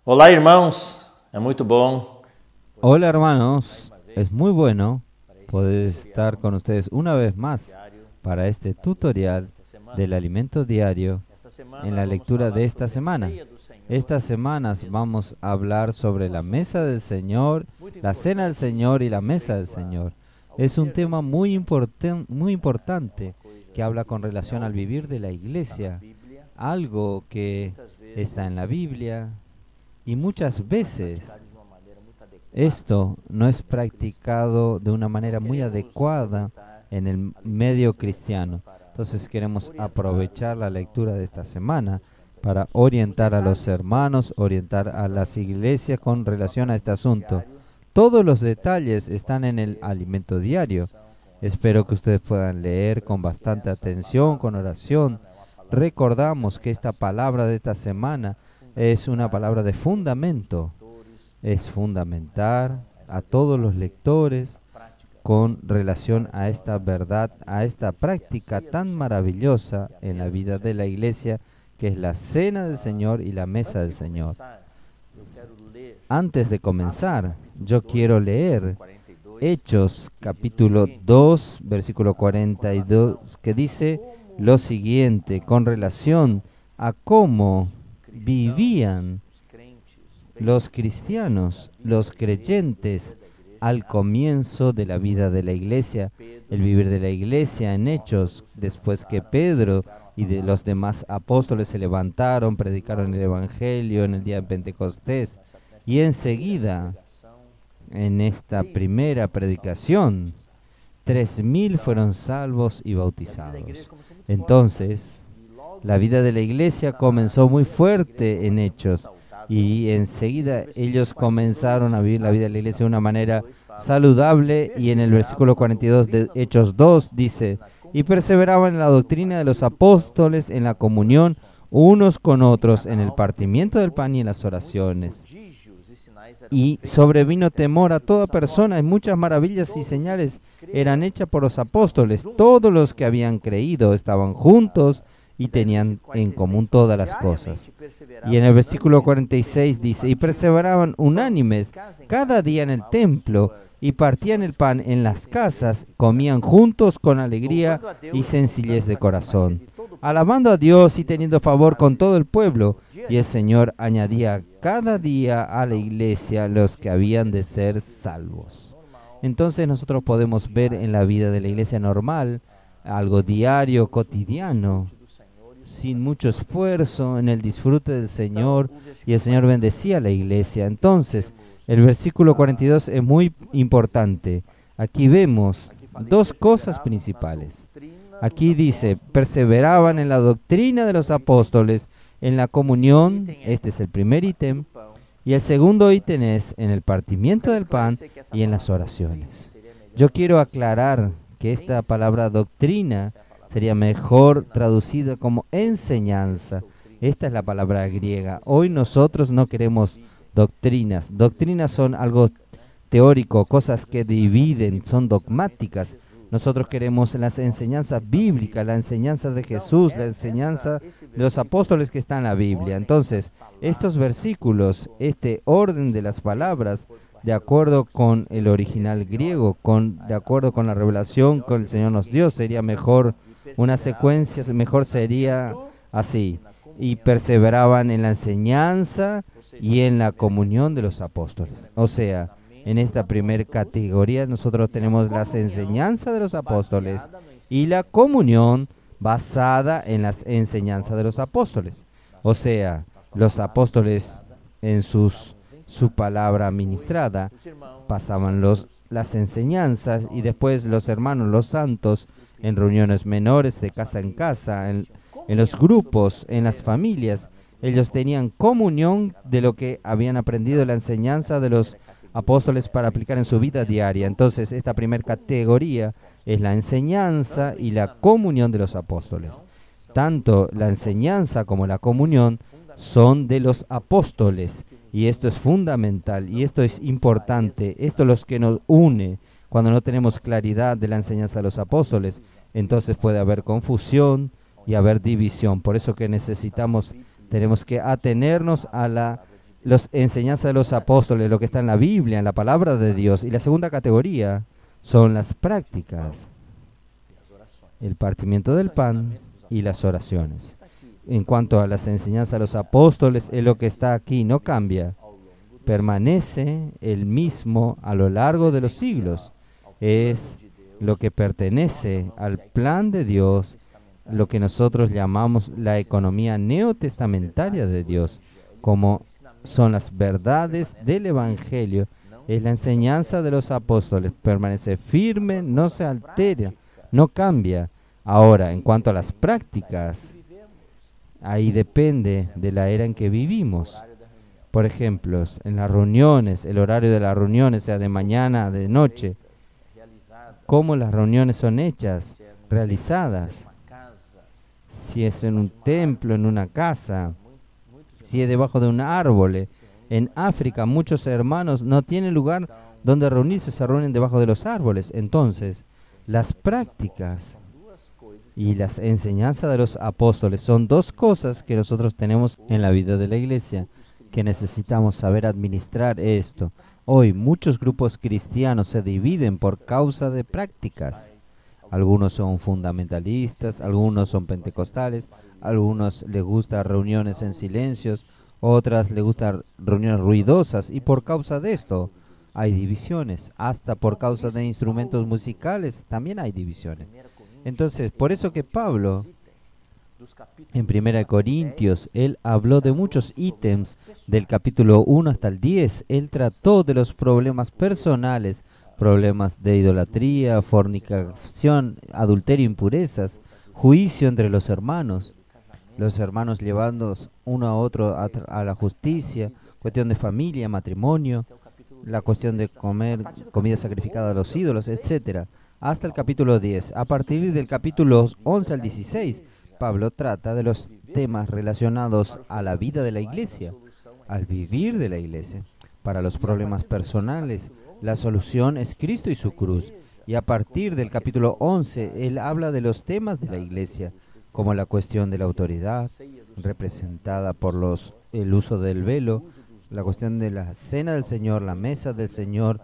Olá, irmãos. É muito bom Hola hermanos, es muy bueno poder estar con ustedes una vez más para este tutorial del alimento diario en la lectura de esta semana. Estas semanas vamos a hablar sobre la mesa del Señor, la cena del Señor y la mesa del Señor. Es un tema muy importante que habla con relación al vivir de la iglesia, algo que está en la Biblia y muchas veces esto no es practicado de una manera muy adecuada en el medio cristiano. Entonces queremos aprovechar la lectura de esta semana para orientar a los hermanos, orientar a las iglesias con relación a este asunto. Todos los detalles están en el alimento diario. Espero que ustedes puedan leer con bastante atención, con oración. Recordamos que esta palabra de esta semana es una palabra de fundamento. Es fundamental a todos los lectores con relación a esta verdad, a esta práctica tan maravillosa en la vida de la iglesia, que es la cena del Señor y la mesa del Señor. Antes de comenzar, yo quiero leer Hechos capítulo 2, versículo 42, que dice lo siguiente con relación a cómo vivían los cristianos, los creyentes, al comienzo de la vida de la iglesia, el vivir de la iglesia en Hechos, después que Pedro y de los demás apóstoles se levantaron, predicaron el Evangelio en el día de Pentecostés, y enseguida, en esta primera predicación, 3.000 fueron salvos y bautizados. Entonces, la vida de la iglesia comenzó muy fuerte en Hechos, y enseguida ellos comenzaron a vivir la vida de la iglesia de una manera saludable, y en el versículo 42 de Hechos 2 dice, y perseveraban en la doctrina de los apóstoles, en la comunión unos con otros, en el partimiento del pan y en las oraciones. Y sobrevino temor a toda persona, y muchas maravillas y señales eran hechas por los apóstoles. Todos los que habían creído estaban juntos y tenían en común todas las cosas. Y en el versículo 46 dice, y perseveraban unánimes cada día en el templo, y partían el pan en las casas, comían juntos con alegría y sencillez de corazón, alabando a Dios y teniendo favor con todo el pueblo. Y el Señor añadía cada día a la iglesia los que habían de ser salvos. Entonces nosotros podemos ver en la vida de la iglesia normal, algo diario, cotidiano, sin mucho esfuerzo, en el disfrute del Señor, y el Señor bendecía a la iglesia. Entonces, el versículo 42 es muy importante. Aquí vemos dos cosas principales. Aquí dice, perseveraban en la doctrina de los apóstoles, en la comunión, este es el primer ítem, y el segundo ítem es en el partimiento del pan y en las oraciones. Yo quiero aclarar que esta palabra doctrina sería mejor traducida como enseñanza. Esta es la palabra griega. Hoy nosotros no queremos doctrinas. Doctrinas son algo teórico, cosas que dividen, son dogmáticas. Nosotros queremos las enseñanzas bíblicas, la enseñanza de Jesús, la enseñanza de los apóstoles que está en la Biblia. Entonces, estos versículos, este orden de las palabras, de acuerdo con el original griego, de acuerdo con la revelación que el Señor nos dio, sería mejor una secuencia, mejor sería así. Y perseveraban en la enseñanza y en la comunión de los apóstoles. O sea, en esta primera categoría nosotros tenemos las enseñanzas de los apóstoles y la comunión basada en las enseñanzas de los apóstoles. O sea, los apóstoles en su palabra ministrada pasaban las enseñanzas, y después los hermanos, los santos, en reuniones menores de casa en casa, en los grupos, en las familias, ellos tenían comunión de lo que habían aprendido, la enseñanza de los apóstoles para aplicar en su vida diaria. Entonces, esta primera categoría es la enseñanza y la comunión de los apóstoles. Tanto la enseñanza como la comunión son de los apóstoles, y esto es fundamental, y esto es importante. Esto es lo que nos une. Cuando no tenemos claridad de la enseñanza de los apóstoles, entonces puede haber confusión y haber división. Por eso que tenemos que atenernos a la las enseñanzas de los apóstoles, lo que está en la Biblia, en la palabra de Dios. Y la segunda categoría son las prácticas, el partimiento del pan y las oraciones. En cuanto a las enseñanzas de los apóstoles, es lo que está aquí, no cambia. Permanece el mismo a lo largo de los siglos. Es lo que pertenece al plan de Dios, lo que nosotros llamamos la economía neotestamentaria de Dios, como son las verdades del Evangelio. Es la enseñanza de los apóstoles, permanece firme, no se altera, no cambia. Ahora, en cuanto a las prácticas, ahí depende de la era en que vivimos. Por ejemplo, en las reuniones, el horario de las reuniones, sea de mañana, de noche, cómo las reuniones son hechas, realizadas, si es en un templo, en una casa, si es debajo de un árbol. En África muchos hermanos no tienen lugar donde reunirse, se reúnen debajo de los árboles. Entonces, las prácticas y las enseñanzas de los apóstoles son dos cosas que nosotros tenemos en la vida de la iglesia, que necesitamos saber administrar esto. Hoy muchos grupos cristianos se dividen por causa de prácticas. Algunos son fundamentalistas, algunos son pentecostales, algunos les gustan reuniones en silencios, otras les gustan reuniones ruidosas, y por causa de esto hay divisiones. Hasta por causa de instrumentos musicales también hay divisiones. Entonces, por eso que Pablo, en 1 Corintios, él habló de muchos ítems del capítulo 1 hasta el 10. Él trató de los problemas personales, problemas de idolatría, fornicación, adulterio, impurezas, juicio entre los hermanos llevando uno a otro a la justicia, cuestión de familia, matrimonio, la cuestión de comer comida sacrificada a los ídolos, etcétera, hasta el capítulo 10. A partir del capítulo 11 al 16, Pablo trata de los temas relacionados a la vida de la iglesia, al vivir de la iglesia. Para los problemas personales, la solución es Cristo y su cruz. Y a partir del capítulo 11, él habla de los temas de la iglesia, como la cuestión de la autoridad, representada por el uso del velo, la cuestión de la cena del Señor, la mesa del Señor,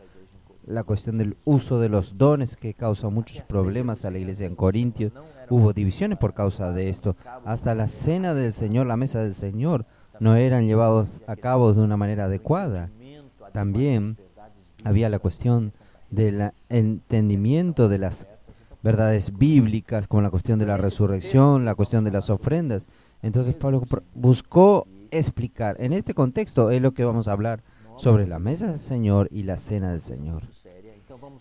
la cuestión del uso de los dones, que causa muchos problemas a la iglesia en Corintios. Hubo divisiones por causa de esto. Hasta la cena del Señor, la mesa del Señor, no eran llevados a cabo de una manera adecuada. También había la cuestión del entendimiento de las verdades bíblicas, como la cuestión de la resurrección, la cuestión de las ofrendas. Entonces Pablo buscó explicar. En este contexto es lo que vamos a hablar sobre la mesa del Señor y la cena del Señor.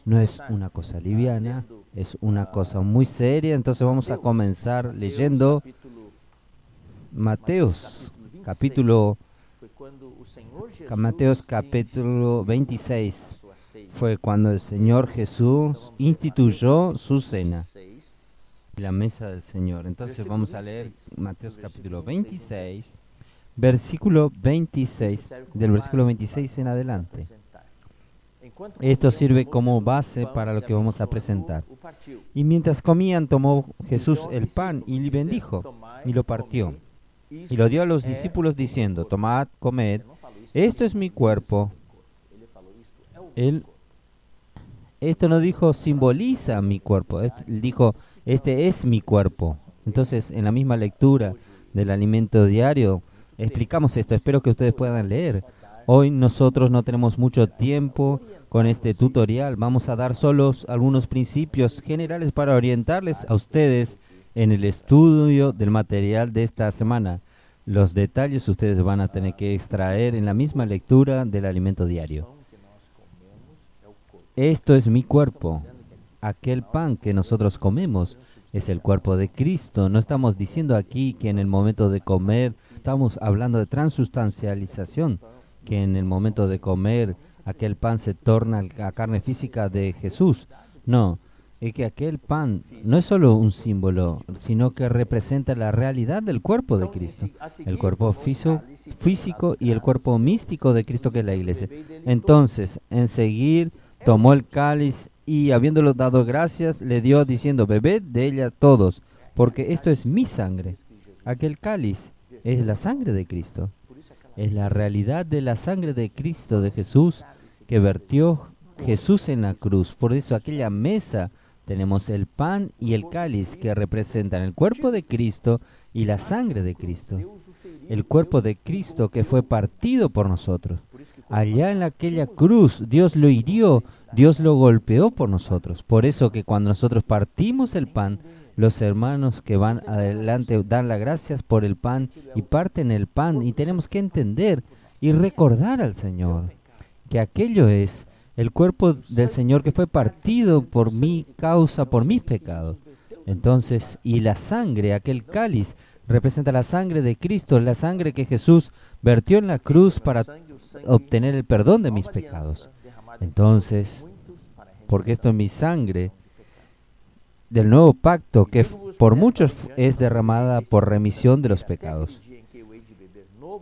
No es una cosa liviana, es una cosa muy seria. Entonces vamos a comenzar leyendo Mateos capítulo 26. Fue cuando el Señor Jesús instituyó su cena, la mesa del Señor. Entonces vamos a leer Mateos capítulo 26, versículo 26, del versículo 26 en adelante. Esto sirve como base para lo que vamos a presentar. Y mientras comían, tomó Jesús el pan y le bendijo, y lo partió, y lo dio a los discípulos diciendo: tomad, comed, esto es mi cuerpo. Esto no dijo simboliza mi cuerpo, él dijo este es mi cuerpo. Entonces, en la misma lectura del alimento diario, explicamos esto. Espero que ustedes puedan leer. Hoy nosotros no tenemos mucho tiempo con este tutorial. Vamos a dar solo algunos principios generales para orientarles a ustedes en el estudio del material de esta semana. Los detalles ustedes van a tener que extraer en la misma lectura del alimento diario. Esto es mi cuerpo. Aquel pan que nosotros comemos es el cuerpo de Cristo. No estamos diciendo aquí que en el momento de comer, estamos hablando de transustancialización, que en el momento de comer aquel pan se torna la carne física de Jesús. No, es que aquel pan no es solo un símbolo, sino que representa la realidad del cuerpo de Cristo, el cuerpo físico y el cuerpo místico de Cristo, que es la iglesia. Entonces, en seguir, tomó el cáliz y, habiéndolo dado gracias, le dio diciendo: bebed de ella todos, porque esto es mi sangre. Aquel cáliz es la sangre de Cristo. es la realidad de la sangre de Cristo, de Jesús, que vertió Jesús en la cruz. Por eso aquella mesa tenemos el pan y el cáliz que representan el cuerpo de Cristo y la sangre de Cristo. El cuerpo de Cristo que fue partido por nosotros. Allá en aquella cruz Dios lo hirió, Dios lo golpeó por nosotros. Por eso que cuando nosotros partimos el pan, los hermanos que van adelante dan las gracias por el pan y parten el pan, y tenemos que entender y recordar al Señor que aquello es el cuerpo del Señor que fue partido por mi causa, por mis pecados. Entonces, y la sangre, aquel cáliz, representa la sangre de Cristo, la sangre que Jesús vertió en la cruz para obtener el perdón de mis pecados. Entonces, porque esto es mi sangre del nuevo pacto, que por muchos es derramada por remisión de los pecados.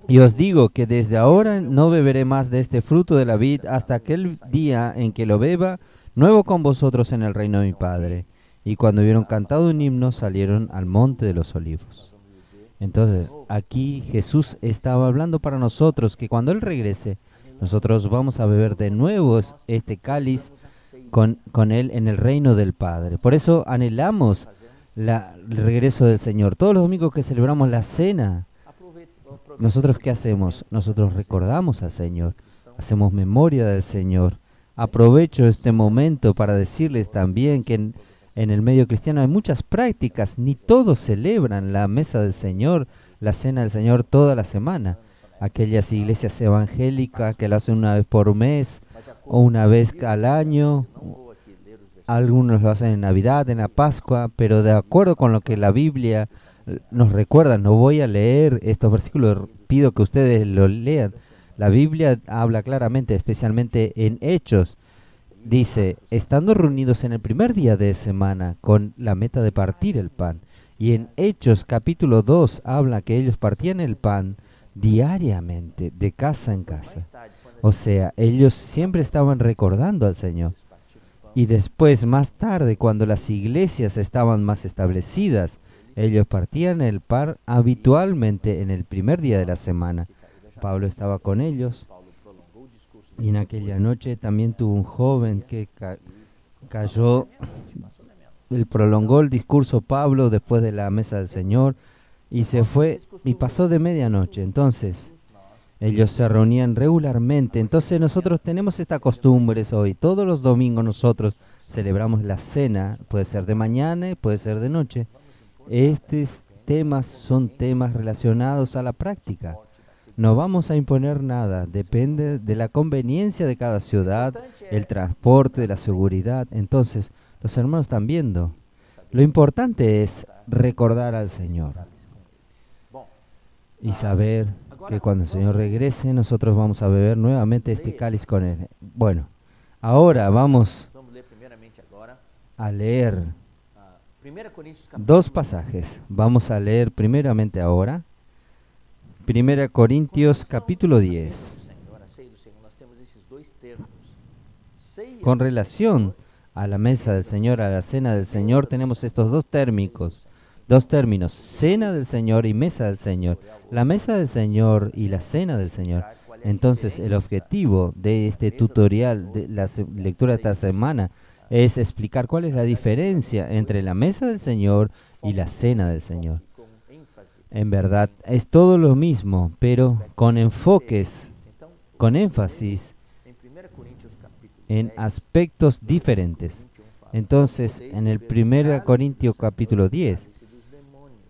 Y os digo que desde ahora no beberé más de este fruto de la vid hasta aquel día en que lo beba nuevo con vosotros en el reino de mi Padre. Y cuando hubieron cantado un himno, salieron al monte de los olivos. Entonces, aquí Jesús estaba hablando para nosotros que cuando Él regrese, nosotros vamos a beber de nuevo este cáliz con Él en el reino del Padre. Por eso anhelamos el regreso del Señor. Todos los domingos que celebramos la cena, ¿nosotros qué hacemos? Nosotros recordamos al Señor, hacemos memoria del Señor. Aprovecho este momento para decirles también que en el medio cristiano hay muchas prácticas, ni todos celebran la mesa del Señor, la cena del Señor toda la semana. Aquellas iglesias evangélicas que lo hacen una vez por mes o una vez al año, algunos lo hacen en Navidad, en la Pascua, pero de acuerdo con lo que la Biblia nos recuerda, no voy a leer estos versículos, pido que ustedes lo lean. La Biblia habla claramente, especialmente en Hechos, dice, estando reunidos en el primer día de semana con la meta de partir el pan. Y en Hechos capítulo 2 habla que ellos partían el pan diariamente, de casa en casa. O sea, ellos siempre estaban recordando al Señor. Y después, más tarde, cuando las iglesias estaban más establecidas, ellos partían el pan habitualmente en el primer día de la semana. Pablo estaba con ellos. Y en aquella noche también tuvo un joven que cayó, él prolongó el discurso Pablo después de la mesa del Señor y se fue y pasó de medianoche. Entonces, ellos se reunían regularmente. Entonces nosotros tenemos estas costumbres hoy. Todos los domingos nosotros celebramos la cena, puede ser de mañana, puede ser de noche. Estos temas son temas relacionados a la práctica. No vamos a imponer nada, depende de la conveniencia de cada ciudad, el transporte, de la seguridad. Entonces, los hermanos están viendo. Lo importante es recordar al Señor y saber que cuando el Señor regrese, nosotros vamos a beber nuevamente este cáliz con Él. Bueno, ahora vamos a leer dos pasajes. Vamos a leer primeramente ahora 1 Corintios capítulo 10. Con relación a la mesa del Señor, a la cena del Señor, tenemos estos dos términos, cena del Señor y mesa del Señor. La mesa del Señor y la cena del Señor. Entonces, el objetivo de este tutorial, de la lectura de esta semana, es explicar cuál es la diferencia entre la mesa del Señor y la cena del Señor. En verdad, es todo lo mismo, pero con enfoques, con énfasis en aspectos diferentes. Entonces, en el 1 Corintios capítulo 10,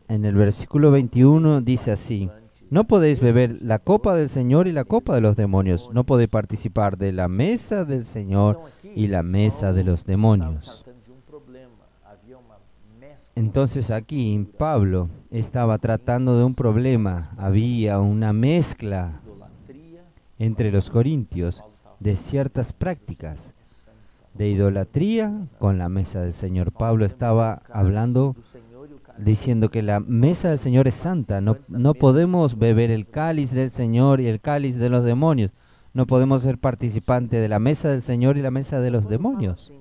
en el versículo 21 dice así: no podéis beber la copa del Señor y la copa de los demonios. No podéis participar de la mesa del Señor y la mesa de los demonios. Entonces aquí Pablo estaba tratando de un problema. Había una mezcla entre los corintios de ciertas prácticas de idolatría con la mesa del Señor. Pablo estaba hablando, diciendo que la mesa del Señor es santa. No podemos beber el cáliz del Señor y el cáliz de los demonios. No podemos ser participantes de la mesa del Señor y la mesa de los demonios.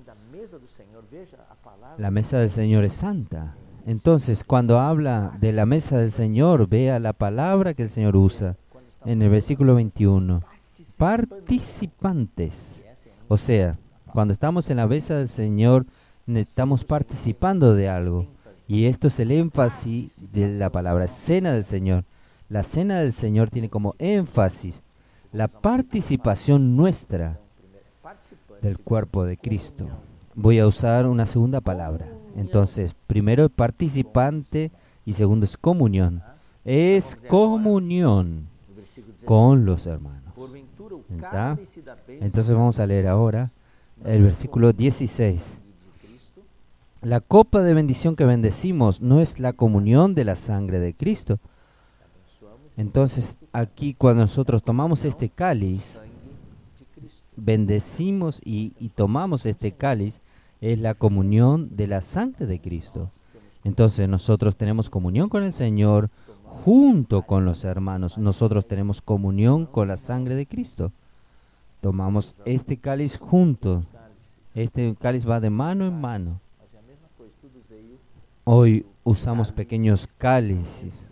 La mesa del Señor es santa. Entonces, cuando habla de la mesa del Señor, vea la palabra que el Señor usa. en el versículo 21. Participantes. O sea, cuando estamos en la mesa del Señor, estamos participando de algo. Y esto es el énfasis de la palabra cena del Señor. La cena del Señor tiene como énfasis la participación nuestra del cuerpo de Cristo. Voy a usar una segunda palabra. Entonces, primero es participante y segundo es comunión. Es comunión con los hermanos. ¿Está? Entonces vamos a leer ahora el versículo 16. La copa de bendición que bendecimos no es la comunión de la sangre de Cristo. Entonces, aquí cuando nosotros tomamos este cáliz, bendecimos y tomamos este cáliz, es la comunión de la sangre de Cristo. Entonces, nosotros tenemos comunión con el Señor junto con los hermanos. Nosotros tenemos comunión con la sangre de Cristo. Tomamos este cáliz juntos. Este cáliz va de mano en mano. Hoy usamos pequeños cálices,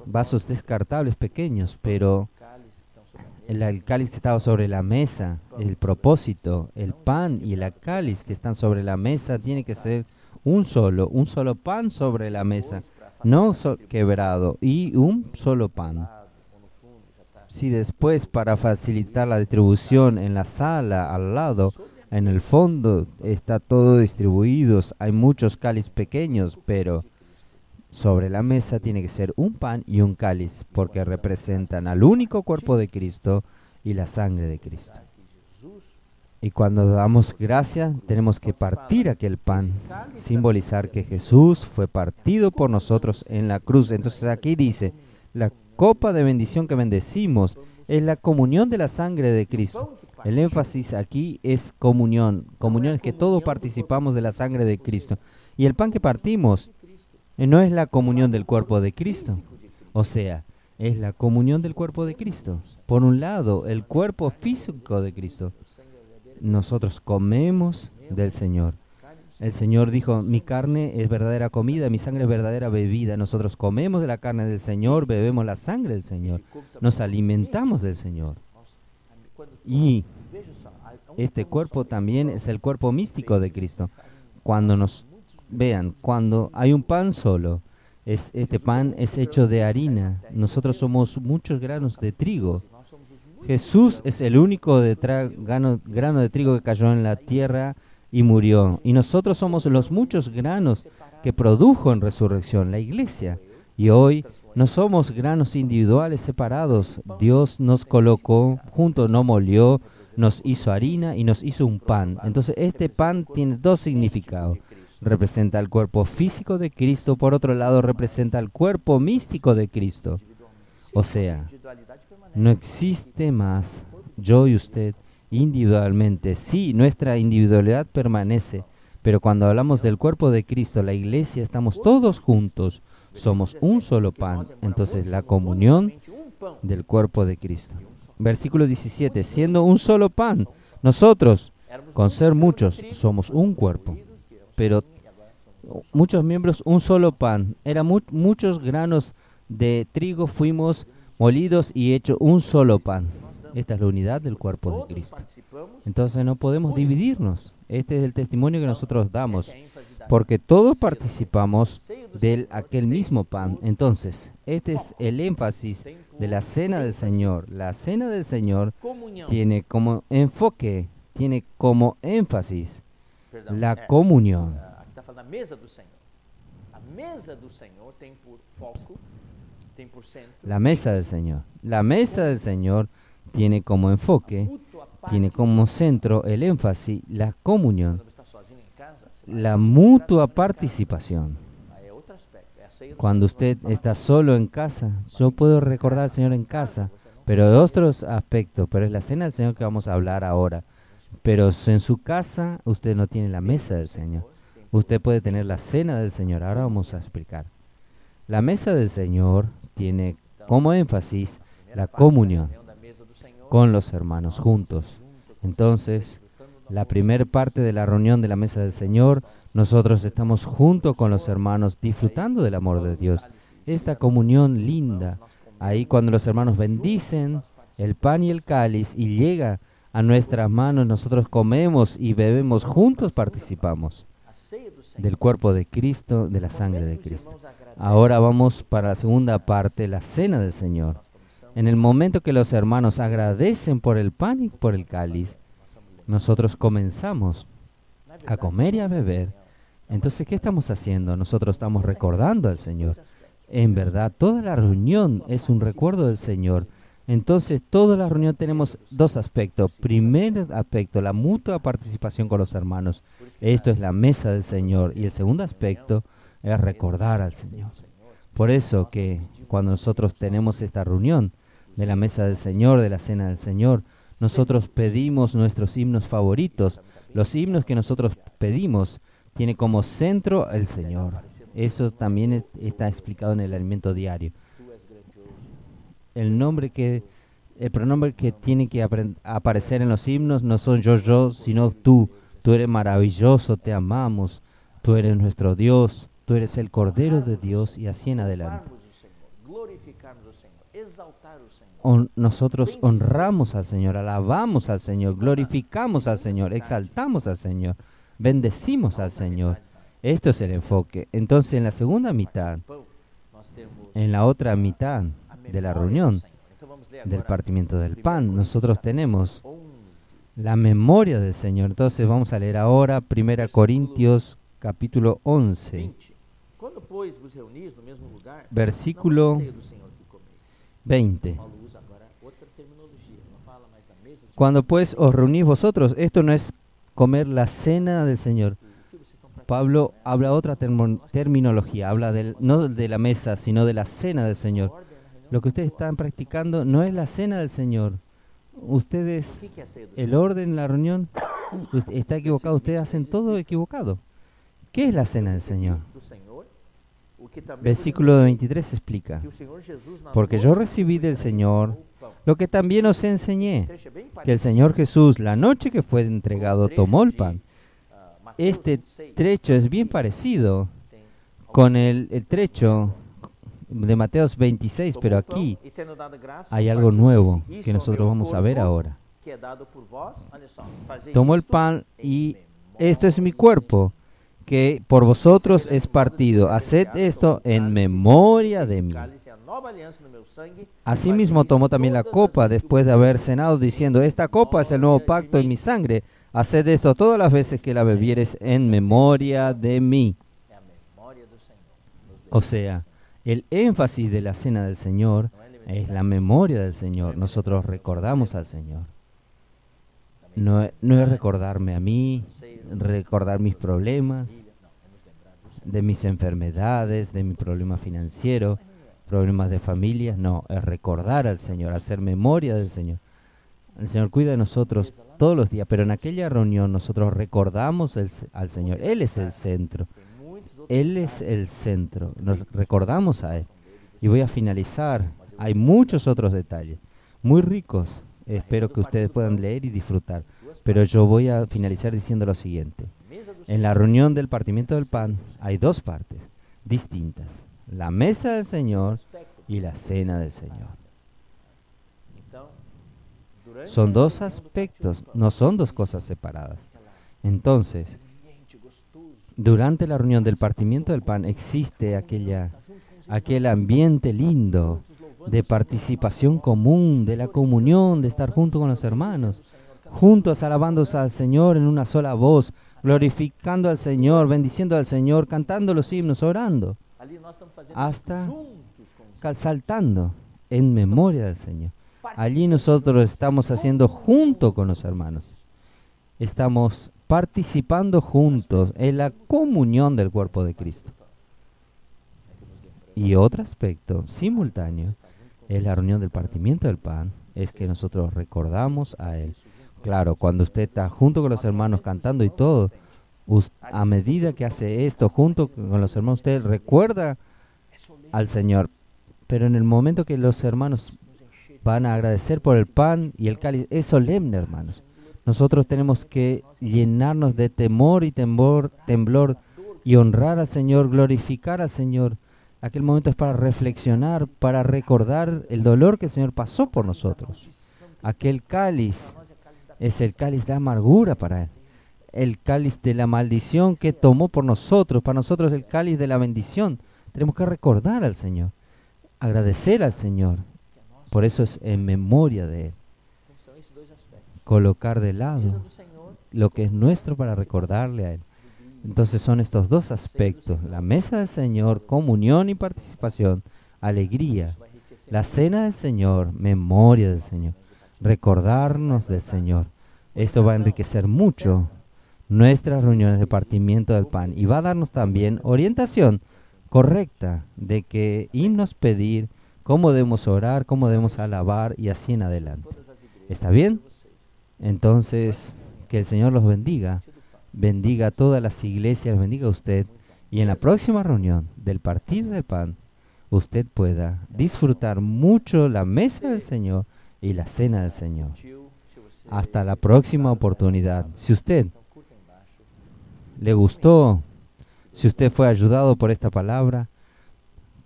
vasos descartables pequeños, pero el cáliz que estaba sobre la mesa, el propósito, el pan y el cáliz que están sobre la mesa, tiene que ser un solo pan sobre la mesa, no quebrado, y un solo pan. Si después, para facilitar la distribución en la sala al lado, en el fondo está todo distribuido, hay muchos cáliz pequeños, pero sobre la mesa tiene que ser un pan y un cáliz, porque representan al único cuerpo de Cristo y la sangre de Cristo. Y cuando damos gracias, tenemos que partir aquel pan, simbolizar que Jesús fue partido por nosotros en la cruz. Entonces aquí dice, la copa de bendición que bendecimos es la comunión de la sangre de Cristo. El énfasis aquí es comunión. Comunión es que todos participamos de la sangre de Cristo. Y el pan que partimos no es la comunión del cuerpo de Cristo. O sea, es la comunión del cuerpo de Cristo. Por un lado, el cuerpo físico de Cristo. Nosotros comemos del Señor. El Señor dijo, mi carne es verdadera comida, mi sangre es verdadera bebida. Nosotros comemos de la carne del Señor, bebemos la sangre del Señor. Nos alimentamos del Señor. Y este cuerpo también es el cuerpo místico de Cristo. Cuando nos vean, cuando hay un pan solo, este pan es hecho de harina. Nosotros somos muchos granos de trigo. Jesús es el único grano de trigo que cayó en la tierra y murió. Y nosotros somos los muchos granos que produjo en resurrección la iglesia. Y hoy no somos granos individuales separados. Dios nos colocó juntos, nos molió, nos hizo harina y nos hizo un pan. Entonces este pan tiene dos significados. Representa el cuerpo físico de Cristo, por otro lado representa el cuerpo místico de Cristo. O sea, no existe más yo y usted individualmente. Sí, nuestra individualidad permanece, pero cuando hablamos del cuerpo de Cristo, la iglesia, estamos todos juntos. Somos un solo pan. Entonces, la comunión del cuerpo de Cristo. Versículo 17. Siendo un solo pan, nosotros, con ser muchos, somos un cuerpo. Pero muchos miembros, un solo pan. Eran muchos granos de trigo, fuimos molidos y hecho un solo pan. Esta es la unidad del cuerpo de Cristo. Entonces no podemos dividirnos. Este es el testimonio que nosotros damos, porque todos participamos de aquel mismo pan. Entonces, este es el énfasis de la cena del Señor. La cena del Señor tiene como enfoque, tiene como énfasis la comunión. Aqui está falando da mesa do Senhor. A mesa do Senhor tem por foco, tem por centro. La mesa del Señor. La mesa del Señor tiene como enfoque, tiene como centro el énfasis, la comunión, la mutua participación. Cuando usted está solo en casa, yo puedo recordar al Señor en casa, pero de otros aspectos, pero es la cena del Señor que vamos a hablar ahora. Pero en su casa usted no tiene la mesa del Señor. Usted puede tener la cena del Señor. Ahora vamos a explicar. La mesa del Señor tiene como énfasis la comunión con los hermanos juntos. Entonces, la primera parte de la reunión de la mesa del Señor, nosotros estamos junto con los hermanos disfrutando del amor de Dios. Esta comunión linda, Ahí cuando los hermanos bendicen el pan y el cáliz y llega a nuestras manos, nosotros comemos y bebemos juntos, participamos del cuerpo de Cristo, de la sangre de Cristo. Ahora vamos para la segunda parte, la cena del Señor. En el momento que los hermanos agradecen por el pan y por el cáliz, nosotros comenzamos a comer y a beber. Entonces, ¿qué estamos haciendo? Nosotros estamos recordando al Señor. En verdad, toda la reunión es un recuerdo del Señor. Entonces, toda la reunión tenemos dos aspectos. Primer aspecto, la mutua participación con los hermanos. Esto es la mesa del Señor. Y el segundo aspecto es recordar al Señor. Por eso que cuando nosotros tenemos esta reunión de la mesa del Señor, de la cena del Señor, nosotros pedimos nuestros himnos favoritos. Los himnos que nosotros pedimos tiene como centro el Señor. Eso también está explicado en el alimento diario. El pronombre que tiene que aparecer en los himnos no son yo, sino tú. Tú eres maravilloso, te amamos. Tú eres nuestro Dios. Tú eres el Cordero de Dios y así en adelante. Nosotros honramos al Señor, alabamos al Señor, glorificamos al Señor, exaltamos al Señor, bendecimos al Señor. Esto es el enfoque. Entonces, en la segunda mitad, en la otra mitad de la reunión, del partimiento del pan, nosotros tenemos la memoria del Señor. Entonces, vamos a leer ahora 1 Corintios capítulo 11, versículo 20. Cuando pues os reunís vosotros, esto no es comer la cena del Señor. Pablo habla otra terminología, habla no de la mesa, sino de la cena del Señor. Lo que ustedes están practicando no es la cena del Señor. Ustedes, el orden en la reunión está equivocado, ustedes hacen todo equivocado. ¿Qué es la cena del Señor? Versículo 23 explica: porque yo recibí del Señor lo que también os enseñé, que el Señor Jesús, la noche que fue entregado, tomó el pan. Este trecho es bien parecido con el trecho de Mateo 26, pero aquí hay algo nuevo que nosotros vamos a ver ahora. Tomó el pan y esto es mi cuerpo, que por vosotros es partido. Haced esto en memoria de mí. Asimismo tomó también la copa después de haber cenado, diciendo: esta copa es el nuevo pacto en mi sangre. Haced esto todas las veces que la bebieres en memoria de mí. O sea, el énfasis de la cena del Señor es la memoria del Señor. Nosotros recordamos al Señor. No es recordarme a mí, recordar mis problemas, de mis enfermedades, de mi problema financiero, problemas de familia. No, es recordar al Señor, hacer memoria del Señor. El Señor cuida de nosotros todos los días, pero en aquella reunión nosotros recordamos al Señor. Él es el centro. Él es el centro. Nos recordamos a Él. Y voy a finalizar. Hay muchos otros detalles, muy ricos. Espero que ustedes puedan leer y disfrutar. Pero yo voy a finalizar diciendo lo siguiente. En la reunión del partimiento del pan hay dos partes distintas: la mesa del Señor y la cena del Señor. Son dos aspectos, no son dos cosas separadas. Entonces, durante la reunión del partimiento del pan existe aquel ambiente lindo de participación común, de la comunión, de estar junto con los hermanos, juntos alabándose al Señor en una sola voz, glorificando al Señor, bendiciendo al Señor, cantando los himnos, orando, hasta saltando en memoria del Señor. Allí nosotros estamos haciendo junto con los hermanos. Estamos participando juntos en la comunión del cuerpo de Cristo. Y otro aspecto simultáneo es la reunión del partimiento del pan, es que nosotros recordamos a Él. Claro, cuando usted está junto con los hermanos cantando y todo, a medida que hace esto junto con los hermanos, usted recuerda al Señor. Pero en el momento que los hermanos van a agradecer por el pan y el cáliz, es solemne, hermanos. Nosotros tenemos que llenarnos de temor y temblor y honrar al Señor, glorificar al Señor Aquel momento es para reflexionar, para recordar el dolor que el Señor pasó por nosotros. Aquel cáliz es el cáliz de amargura para Él. El cáliz de la maldición que tomó por nosotros. Para nosotros el cáliz de la bendición. Tenemos que recordar al Señor, agradecer al Señor. Por eso es en memoria de Él. Colocar de lado lo que es nuestro para recordarle a Él. Entonces son estos dos aspectos: la mesa del Señor, comunión y participación, alegría; la cena del Señor, memoria del Señor, recordarnos del Señor. Esto va a enriquecer mucho nuestras reuniones de partimiento del pan y va a darnos también orientación correcta de qué himnos pedir, cómo debemos orar, cómo debemos alabar y así en adelante. ¿Está bien? Entonces, que el Señor los bendiga. Bendiga a todas las iglesias, bendiga a usted. Y en la próxima reunión del partir del pan, usted pueda disfrutar mucho la mesa del Señor y la cena del Señor. Hasta la próxima oportunidad. Si usted le gustó, si usted fue ayudado por esta palabra,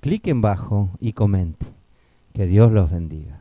clique en bajo y comente. Que Dios los bendiga.